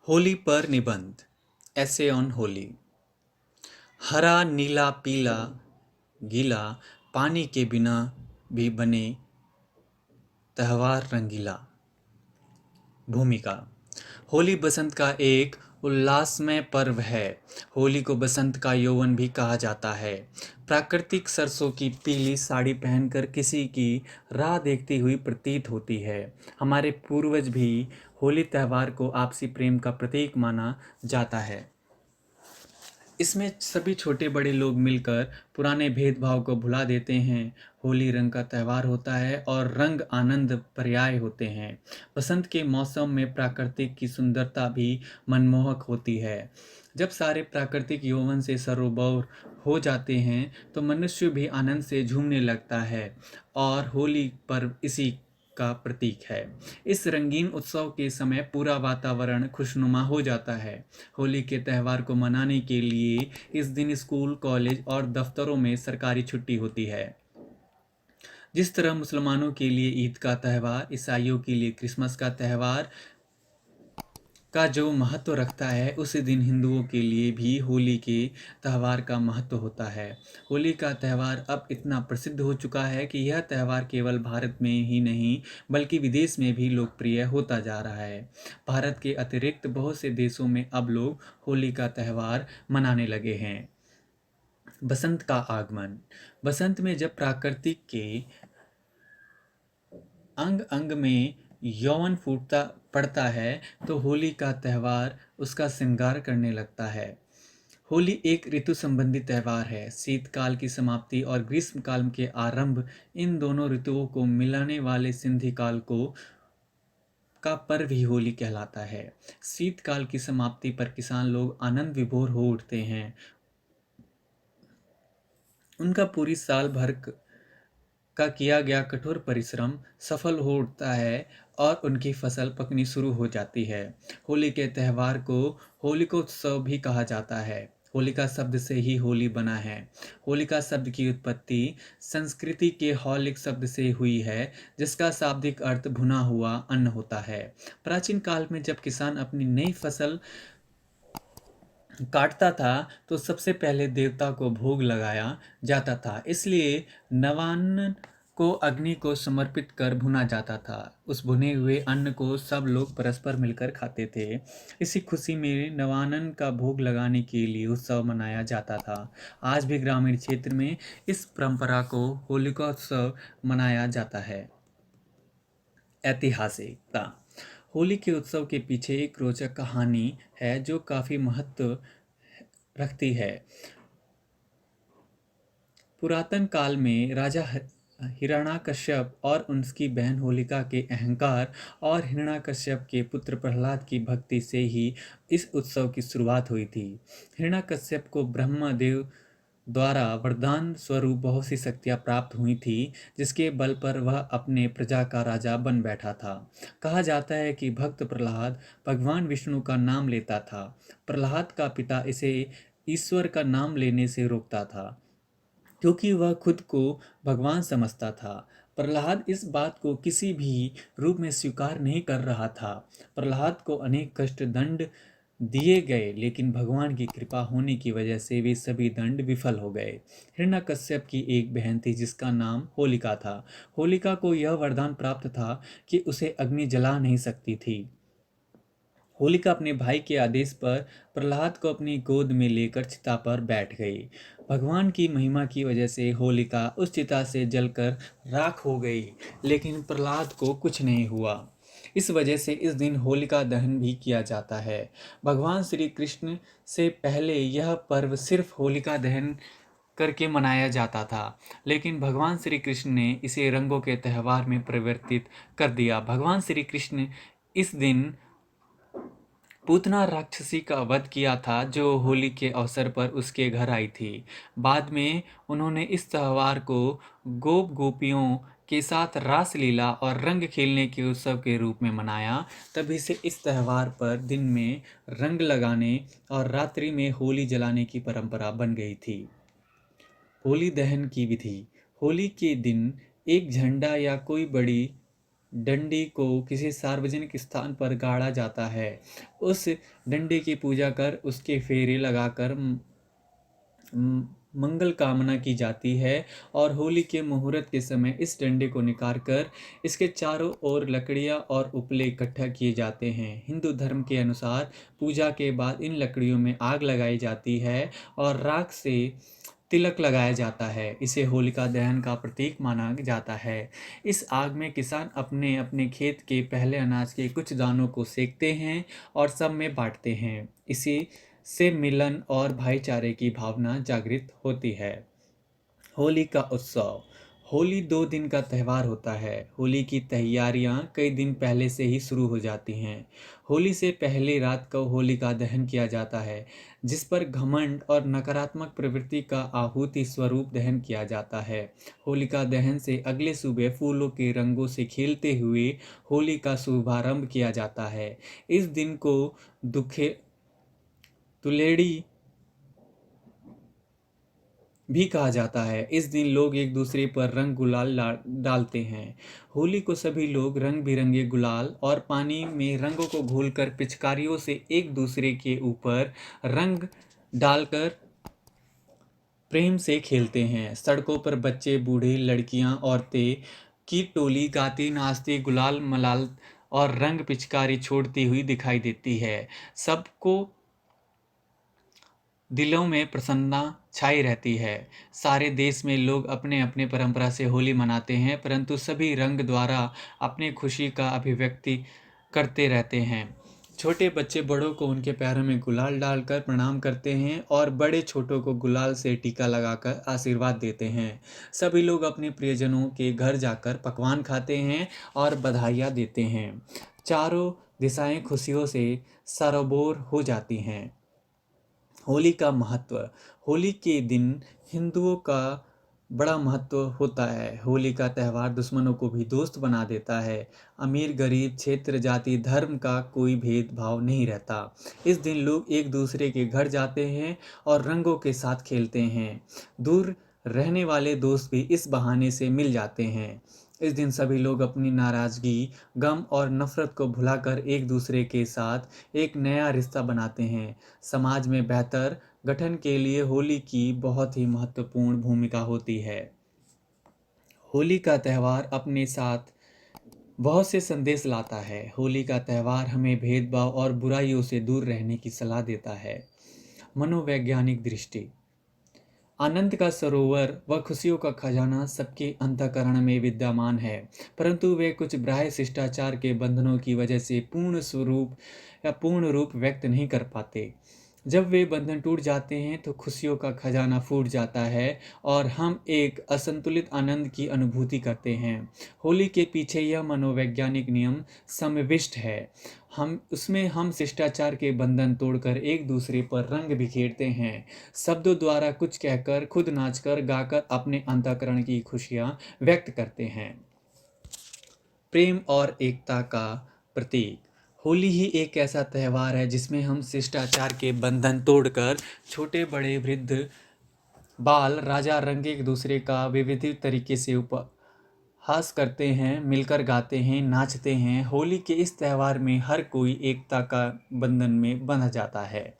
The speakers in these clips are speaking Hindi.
होली पर निबंध। ऐसे ऑन होली। हरा नीला पीला गीला, पानी के बिना भी बने त्योहार रंगीला। भूमिका। होली बसंत का एक उल्लासमय पर्व है। होली को बसंत का यौवन भी कहा जाता है। प्राकृतिक सरसों की पीली साड़ी पहनकर किसी की राह देखती हुई प्रतीत होती है। हमारे पूर्वज भी होली त्यौहार को आपसी प्रेम का प्रतीक माना जाता है। इसमें सभी छोटे बड़े लोग मिलकर पुराने भेदभाव को भुला देते हैं। होली रंग का त्यौहार होता है और रंग आनंद पर्याय होते हैं। बसंत के मौसम में प्राकृतिक की सुंदरता भी मनमोहक होती है। जब सारे प्राकृतिक यौवन से सरोबोर हो जाते हैं तो मनुष्य भी आनंद से झूमने लगता है और होली पर्व इसी का प्रतीक है। इस रंगीन उत्सव के समय पूरा वातावरण खुशनुमा हो जाता है। होली के त्यौहार को मनाने के लिए इस दिन स्कूल, कॉलेज और दफ्तरों में सरकारी छुट्टी होती है। जिस तरह मुसलमानों के लिए ईद का त्यौहार, ईसाइयों के लिए क्रिसमस का त्यौहार का जो महत्व रखता है, उसी दिन हिंदुओं के लिए भी होली के त्यौहार का महत्व होता है। होली का त्यौहार अब इतना प्रसिद्ध हो चुका है कि यह त्यौहार केवल भारत में ही नहीं बल्कि विदेश में भी लोकप्रिय होता जा रहा है। भारत के अतिरिक्त बहुत से देशों में अब लोग होली का त्यौहार मनाने लगे हैं। बसंत का आगमन। बसंत में जब प्राकृतिक के अंग अंग में यौवन फूटता पड़ता है तो होली का त्यौहार उसका श्रृंगार करने लगता है। होली एक ऋतु संबंधी त्यौहार है। शीतकाल की समाप्ति और ग्रीष्मकाल के आरंभ, इन दोनों ऋतुओं को मिलाने वाले संधि काल को का पर्व ही होली कहलाता है। शीतकाल की समाप्ति पर किसान लोग आनंद विभोर हो उठते हैं। उनका पूरी साल भर का किया गया कठोर परिश्रम सफल हो उठता है और उनकी फसल पकनी शुरू हो जाती है। होली के त्यौहार को होलिकोत्सव भी कहा जाता है। होलिका शब्द से ही होली बना है। होलिका शब्द की उत्पत्ति संस्कृति के हौलिक शब्द से हुई है, जिसका शाब्दिक अर्थ भुना हुआ अन्न होता है। प्राचीन काल में जब किसान अपनी नई फसल काटता था तो सबसे पहले देवता को भोग लगाया जाता था, इसलिए नवान्न को अग्नि को समर्पित कर भुना जाता था। उस भुने हुए अन्न को सब लोग परस्पर मिलकर खाते थे। इसी खुशी में नवान्न का भोग लगाने के लिए उत्सव मनाया जाता था। आज भी ग्रामीण क्षेत्र में इस परंपरा को होलिकोत्सव मनाया जाता है। ऐतिहासिकता। होली के उत्सव के पीछे एक रोचक कहानी है जो काफ़ी महत्व रखती है। पुरातन काल में राजा हिरण्याकश्यप और उनकी बहन होलिका के अहंकार और हिरण्याकश्यप के पुत्र प्रहलाद की भक्ति से ही इस उत्सव की शुरुआत हुई थी। हिरण्याकश्यप को ब्रह्मदेव द्वारा वरदान स्वरूप बहुत सी शक्तियाँ प्राप्त हुई थी, जिसके बल पर वह अपने प्रजा का राजा बन बैठा था। कहा जाता है कि भक्त प्रहलाद भगवान विष्णु का नाम लेता था। प्रहलाद का पिता इसे ईश्वर का नाम लेने से रोकता था, क्योंकि वह खुद को भगवान समझता था। प्रहलाद इस बात को किसी भी रूप में स्वीकार नहीं कर रहा था। प्रहलाद को अनेक कष्ट दंड दिए गए, लेकिन भगवान की कृपा होने की वजह से वे सभी दंड विफल हो गए। हिरण्याकश्यप की एक बहन थी जिसका नाम होलिका था। होलिका को यह वरदान प्राप्त था कि उसे अग्नि जला नहीं सकती थी। होलिका अपने भाई के आदेश पर प्रहलाद को अपनी गोद में लेकर चिता पर बैठ गई। भगवान की महिमा की वजह से होलिका उस चिता से जलकर राख हो गई, लेकिन प्रहलाद को कुछ नहीं हुआ। इस वजह से इस दिन होलिका दहन भी किया जाता है। भगवान श्री कृष्ण से पहले यह पर्व सिर्फ होलिका दहन करके मनाया जाता था, लेकिन भगवान श्री कृष्ण ने इसे रंगों के त्यौहार में परिवर्तित कर दिया। भगवान श्री कृष्ण इस दिन पूतना राक्षसी का वध किया था, जो होली के अवसर पर उसके घर आई थी। बाद में उन्होंने इस त्यौहार को गोप गोपियों के साथ रासलीला और रंग खेलने के उत्सव के रूप में मनाया। तभी से इस त्यौहार पर दिन में रंग लगाने और रात्रि में होली जलाने की परंपरा बन गई थी। होली दहन की विधि। होली के दिन एक झंडा या कोई बड़ी डंडी को किसी सार्वजनिक स्थान पर गाड़ा जाता है। उस डंडे की पूजा कर उसके फेरे लगाकर मंगल कामना की जाती है और होली के मुहूर्त के समय इस डंडे को निकाल कर इसके चारों ओर लकड़ियां और उपले इकट्ठा किए जाते हैं। हिंदू धर्म के अनुसार पूजा के बाद इन लकड़ियों में आग लगाई जाती है और राख से तिलक लगाया जाता है। इसे होलिका दहन का प्रतीक माना जाता है। इस आग में किसान अपने अपने खेत के पहले अनाज के कुछ दानों को सेकते हैं और सब में बांटते हैं। इसी से मिलन और भाईचारे की भावना जागृत होती है। होली का उत्सव। होली 2 दिन का त्यौहार होता है। होली की तैयारियां कई दिन पहले से ही शुरू हो जाती हैं। होली से पहले रात को होलिका दहन किया जाता है, जिस पर घमंड और नकारात्मक प्रवृत्ति का आहुति स्वरूप दहन किया जाता है। होलिका दहन से अगले सुबह फूलों के रंगों से खेलते हुए होली का शुभारंभ किया जाता है। इस दिन को दुखे तुलेड़ी भी कहा जाता है। इस दिन लोग एक दूसरे पर रंग गुलाल डालते हैं। होली को सभी लोग रंग बिरंगे गुलाल और पानी में रंगों को घोलकर पिचकारियों से एक दूसरे के ऊपर रंग डालकर प्रेम से खेलते हैं। सड़कों पर बच्चे, बूढ़े, लड़कियां, औरतें की टोली गाती नाचती गुलाल मलाल और रंग पिचकारी छोड़ती हुई दिखाई देती है। सबको दिलों में प्रसन्नता छाई रहती है। सारे देश में लोग अपने अपने परंपरा से होली मनाते हैं, परंतु सभी रंग द्वारा अपनी खुशी का अभिव्यक्ति करते रहते हैं। छोटे बच्चे बड़ों को उनके पैरों में गुलाल डालकर प्रणाम करते हैं और बड़े छोटों को गुलाल से टीका लगाकर आशीर्वाद देते हैं। सभी लोग अपने प्रियजनों के घर जाकर पकवान खाते हैं और बधाइयाँ देते हैं। चारों दिशाएं खुशियों से सरोबोर हो जाती हैं। होली का महत्व। होली के दिन हिंदुओं का बड़ा महत्व होता है। होली का त्यौहार दुश्मनों को भी दोस्त बना देता है। अमीर गरीब, क्षेत्र, जाति, धर्म का कोई भेदभाव नहीं रहता। इस दिन लोग एक दूसरे के घर जाते हैं और रंगों के साथ खेलते हैं। दूर रहने वाले दोस्त भी इस बहाने से मिल जाते हैं। इस दिन सभी लोग अपनी नाराज़गी, गम और नफ़रत को भुलाकर एक दूसरे के साथ एक नया रिश्ता बनाते हैं। समाज में बेहतर गठन के लिए होली की बहुत ही महत्वपूर्ण भूमिका होती है। होली का त्यौहार अपने साथ बहुत से संदेश लाता है। होली का त्यौहार हमें भेदभाव और बुराइयों से दूर रहने की सलाह देता है। मनोवैज्ञानिक दृष्टि। आनंद का सरोवर व खुशियों का खजाना सबके अंतःकरण में विद्यमान है, परंतु वे कुछ बाह्य शिष्टाचार के बंधनों की वजह से पूर्ण रूप व्यक्त नहीं कर पाते। जब वे बंधन टूट जाते हैं तो खुशियों का खजाना फूट जाता है और हम एक असंतुलित आनंद की अनुभूति करते हैं। होली के पीछे यह मनोवैज्ञानिक नियम समाविष्ट है। हम शिष्टाचार के बंधन तोड़कर एक दूसरे पर रंग बिखेरते हैं। शब्दों द्वारा कुछ कहकर, खुद नाचकर, गाकर अपने अंतःकरण की खुशियाँ व्यक्त करते हैं। प्रेम और एकता का प्रतीक। होली ही एक ऐसा त्यौहार है जिसमें हम शिष्टाचार के बंधन तोड़कर छोटे बड़े वृद्ध बाल राजा रंग एक दूसरे का विविध तरीके से उपहास करते हैं, मिलकर गाते हैं, नाचते हैं। होली के इस त्यौहार में हर कोई एकता का बंधन में बंधा जाता है।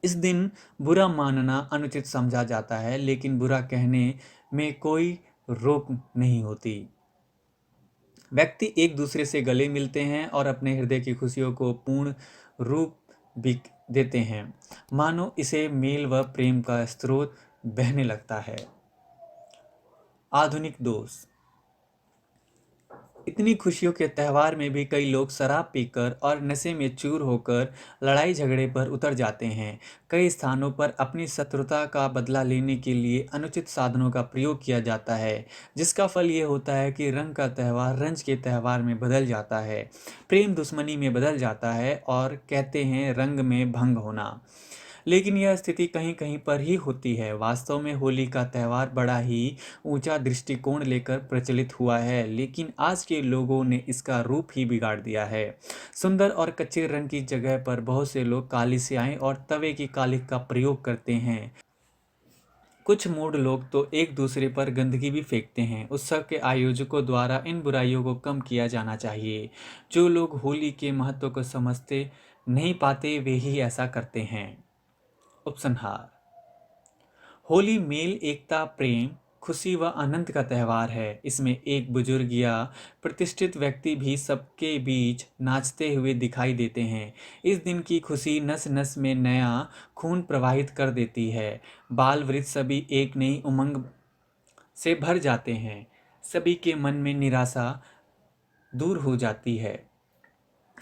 इस दिन बुरा मानना अनुचित समझा जाता है, लेकिन बुरा कहने में कोई रोक नहीं होती। व्यक्ति एक दूसरे से गले मिलते हैं और अपने हृदय की खुशियों को पूर्ण रूप भी देते हैं, मानो इसे मेल व प्रेम का स्रोत बहने लगता है। आधुनिक दोष। इतनी खुशियों के त्यौहार में भी कई लोग शराब पीकर और नशे में चूर होकर लड़ाई झगड़े पर उतर जाते हैं। कई स्थानों पर अपनी शत्रुता का बदला लेने के लिए अनुचित साधनों का प्रयोग किया जाता है, जिसका फल ये होता है कि रंग का त्यौहार रंज के त्यौहार में बदल जाता है, प्रेम दुश्मनी में बदल जाता है और कहते हैं रंग में भंग होना। लेकिन यह स्थिति कहीं कहीं पर ही होती है। वास्तव में होली का त्यौहार बड़ा ही ऊंचा दृष्टिकोण लेकर प्रचलित हुआ है, लेकिन आज के लोगों ने इसका रूप ही बिगाड़ दिया है। सुंदर और कच्चे रंग की जगह पर बहुत से लोग काली स्याही और तवे की कालिख का प्रयोग करते हैं। कुछ मूढ़ लोग तो एक दूसरे पर गंदगी भी फेंकते हैं। उत्सव के आयोजकों द्वारा इन बुराइयों को कम किया जाना चाहिए। जो लोग होली के महत्व को समझते नहीं पाते वे ही ऐसा करते हैं। उपसंहार। होली मेल, एकता, प्रेम, खुशी व आनंद का त्यौहार है। इसमें एक बुजुर्ग या प्रतिष्ठित व्यक्ति भी सबके बीच नाचते हुए दिखाई देते हैं। इस दिन की खुशी नस नस में नया खून प्रवाहित कर देती है। बाल वृद्ध सभी एक नई उमंग से भर जाते हैं। सभी के मन में निराशा दूर हो जाती है।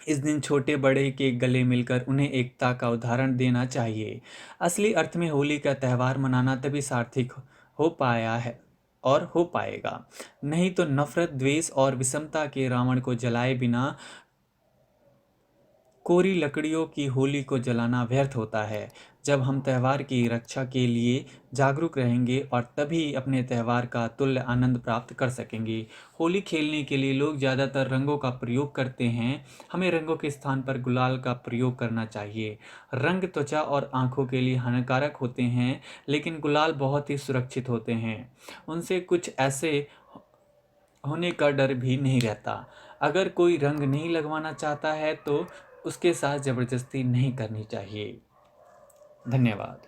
इस दिन छोटे बड़े के गले मिलकर उन्हें एकता का उदाहरण देना चाहिए। असली अर्थ में होली का त्यौहार मनाना तभी सार्थक हो पाया है और हो पाएगा, नहीं तो नफरत, द्वेष और विषमता के रावण को जलाए बिना कोरी लकड़ियों की होली को जलाना व्यर्थ होता है। जब हम त्यौहार की रक्षा के लिए जागरूक रहेंगे और तभी अपने त्यौहार का तुल्य आनंद प्राप्त कर सकेंगे। होली खेलने के लिए लोग ज़्यादातर रंगों का प्रयोग करते हैं। हमें रंगों के स्थान पर गुलाल का प्रयोग करना चाहिए। रंग त्वचा और आँखों के लिए हानिकारक होते हैं, लेकिन गुलाल बहुत ही सुरक्षित होते हैं। उनसे कुछ ऐसे होने का डर भी नहीं रहता। अगर कोई रंग नहीं लगवाना चाहता है तो उसके साथ ज़बरदस्ती नहीं करनी चाहिए। धन्यवाद।